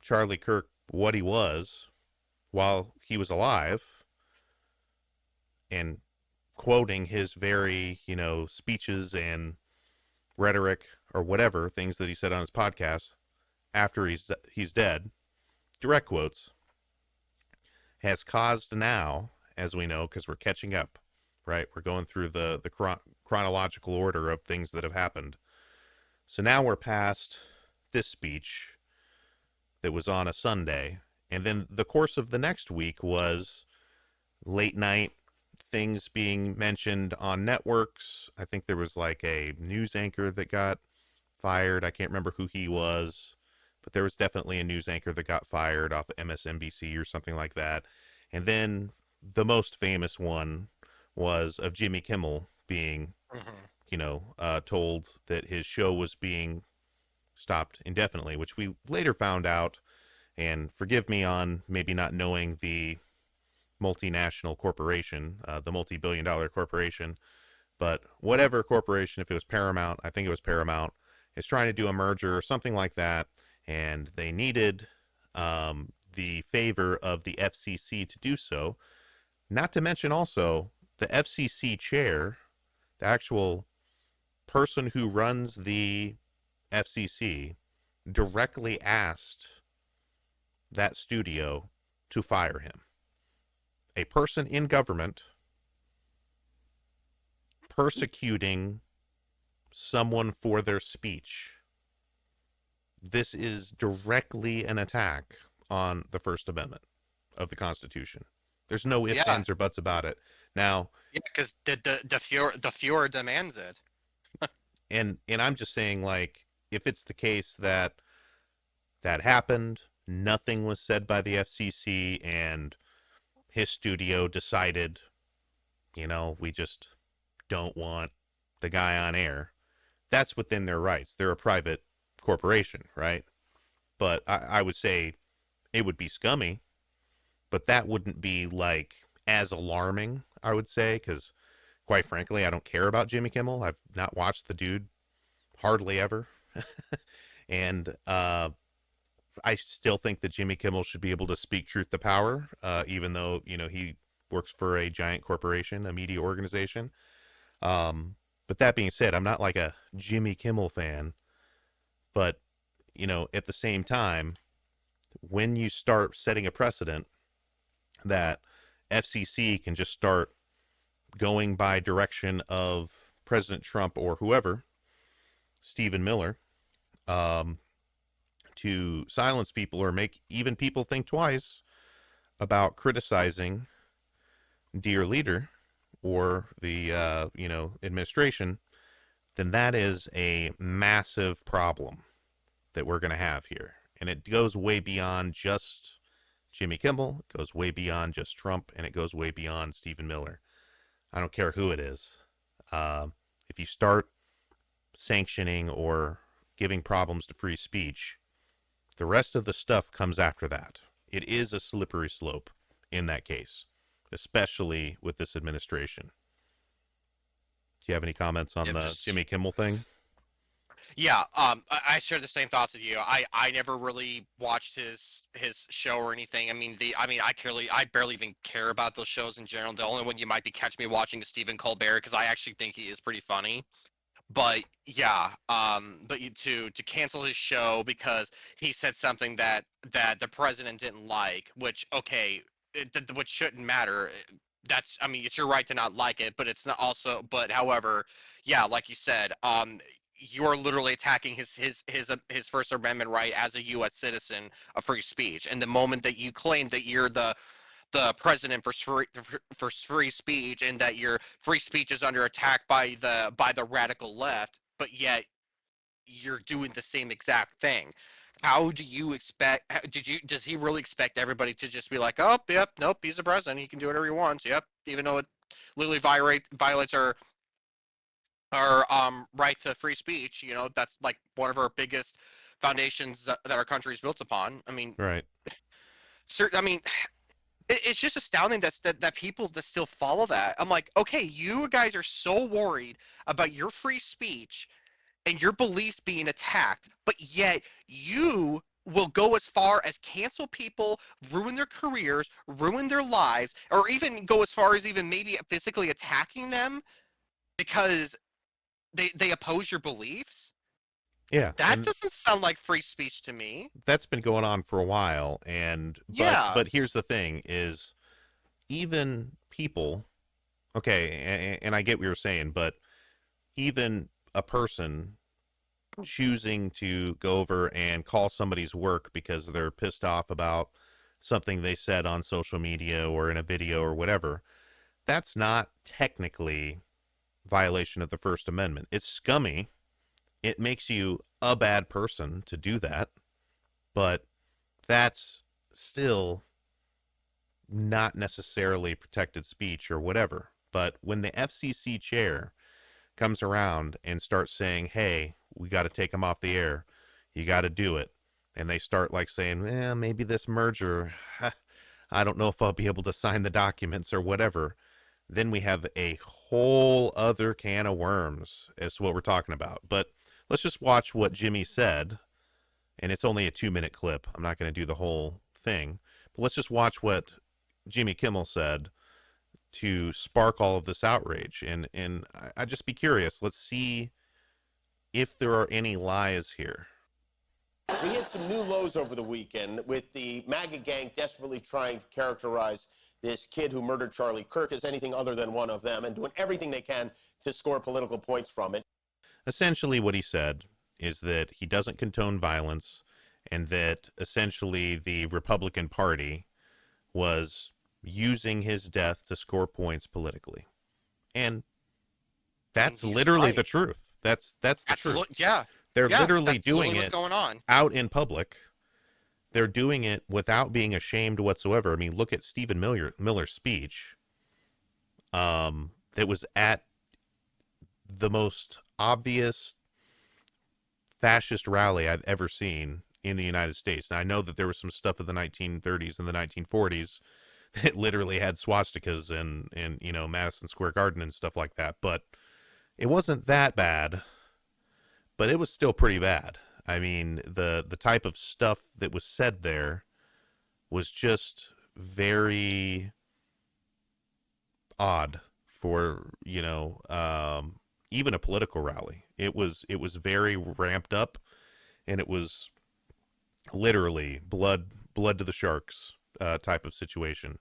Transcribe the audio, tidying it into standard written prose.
Charlie Kirk what he was while he was alive and quoting his very, speeches and rhetoric or whatever things that he said on his podcast after he's dead, direct quotes, has caused now, as we know, because we're catching up, right? We're going through the chronological order of things that have happened. So now we're past this speech that was on a Sunday, and then the course of the next week was late night things being mentioned on networks. I think there was like a news anchor that got fired. I can't remember who he was, but there was definitely a news anchor that got fired off of MSNBC or something like that. And then the most famous one was of Jimmy Kimmel being, Hmm. told that his show was being stopped indefinitely, which we later found out. And forgive me on maybe not knowing the multinational corporation, the multi-billion-dollar corporation, but whatever corporation, if it was Paramount, I think it was Paramount, is trying to do a merger or something like that, and they needed the favor of the FCC to do so. Not to mention also the FCC chair, the actual person who runs the FCC, directly asked that studio to fire him. A person in government persecuting someone for their speech. This is directly an attack on the First Amendment of the Constitution. There's no ifs, Yeah, ands, or buts about it. Now, yeah, because the Fuhrer demands it. and I'm just saying, like, if it's the case that that happened, nothing was said by the FCC, and his studio decided, we just don't want the guy on air. That's within their rights. They're a private corporation, right? But I would say it would be scummy, but that wouldn't be like as alarming, I would say, because quite frankly, I don't care about Jimmy Kimmel. I've not watched the dude hardly ever. And I still think that Jimmy Kimmel should be able to speak truth to power, even though, he works for a giant corporation, a media organization. But that being said, I'm not like a Jimmy Kimmel fan, but, at the same time, when you start setting a precedent that FCC can just start going by direction of President Trump or whoever, Stephen Miller, um, to silence people or make even people think twice about criticizing dear leader or the administration, then that is a massive problem that we're going to have here, and it goes way beyond just Jimmy Kimmel. It goes way beyond just Trump, and it goes way beyond Stephen Miller. I don't care who it is. Uh, if you start sanctioning or giving problems to free speech, the rest of the stuff comes after that. It is a slippery slope in that case, especially with this administration. Do you have any comments on Yep, the just Jimmy Kimmel thing? yeah. I share the same thoughts as you. I never really watched his show or anything. I barely even care about those shows in general. The only one you might be catch me watching is Stephen Colbert because I actually think he is pretty funny. But yeah, to cancel his show because he said something that the president didn't like, which okay, which shouldn't matter. That's, I mean, it's your right to not like it, but it's not also. But however, yeah, like you said, you're literally attacking his First Amendment right as a U.S. citizen of free speech. And the moment that you claim that you're the president for free speech and that your free speech is under attack by the radical left, but yet you're doing the same exact thing. How do you expect? Does he really expect everybody to just be like, oh, yep, nope, he's the president, he can do whatever he wants, yep, even though it literally violates our right to free speech? You know, that's like one of our biggest foundations that our country is built upon. I mean, Right. certain. I mean, it's just astounding that people that still follow that. I'm like, okay, you guys are so worried about your free speech and your beliefs being attacked, but yet you will go as far as cancel people, ruin their careers, ruin their lives, or even go as far as even maybe physically attacking them because they oppose your beliefs. Yeah, That and doesn't sound like free speech to me. that's been going on for a while. And Yeah. but here's the thing: is even people, okay, and I get what you're saying, but even a person choosing to go over and call somebody's work because they're pissed off about something they said on social media or in a video or whatever, that's not technically violation of the First Amendment. It's scummy. It makes you a bad person to do that, but that's still not necessarily protected speech or whatever. But when the FCC chair comes around and starts saying, "Hey, we got to take them off the air. You got to do it," and they start like saying, "Eh, maybe this merger, I don't know if I'll be able to sign the documents or whatever," then we have a whole other can of worms as to what we're talking about. But let's just watch what Jimmy said, and it's only a 2 minute clip. I'm not going to do the whole thing, but let's just watch what Jimmy Kimmel said to spark all of this outrage. And I'd just be curious. Let's see if there are any lies here. We hit some new lows over the weekend with the MAGA gang desperately trying to characterize this kid who murdered Charlie Kirk as anything other than one of them and doing everything they can to score political points from it. Essentially, what he said is that he doesn't condone violence and that essentially the Republican Party was using his death to score points politically. And And that's he's literally the right. truth. That's the truth. Absolutely. Yeah. They're Yeah. literally That's literally doing what's it going on. out in public. They're doing it without being ashamed whatsoever. I mean, look at Stephen Miller's speech. That was at the most obvious fascist rally I've ever seen in the United States. Now I know that there was some stuff in the 1930s and the 1940s that literally had swastikas and Madison Square Garden and stuff like that, but it wasn't that bad, but it was still pretty bad. I mean, the type of stuff that was said there was just very odd for, even a political rally. It was very ramped up, and it was literally blood to the sharks type of situation.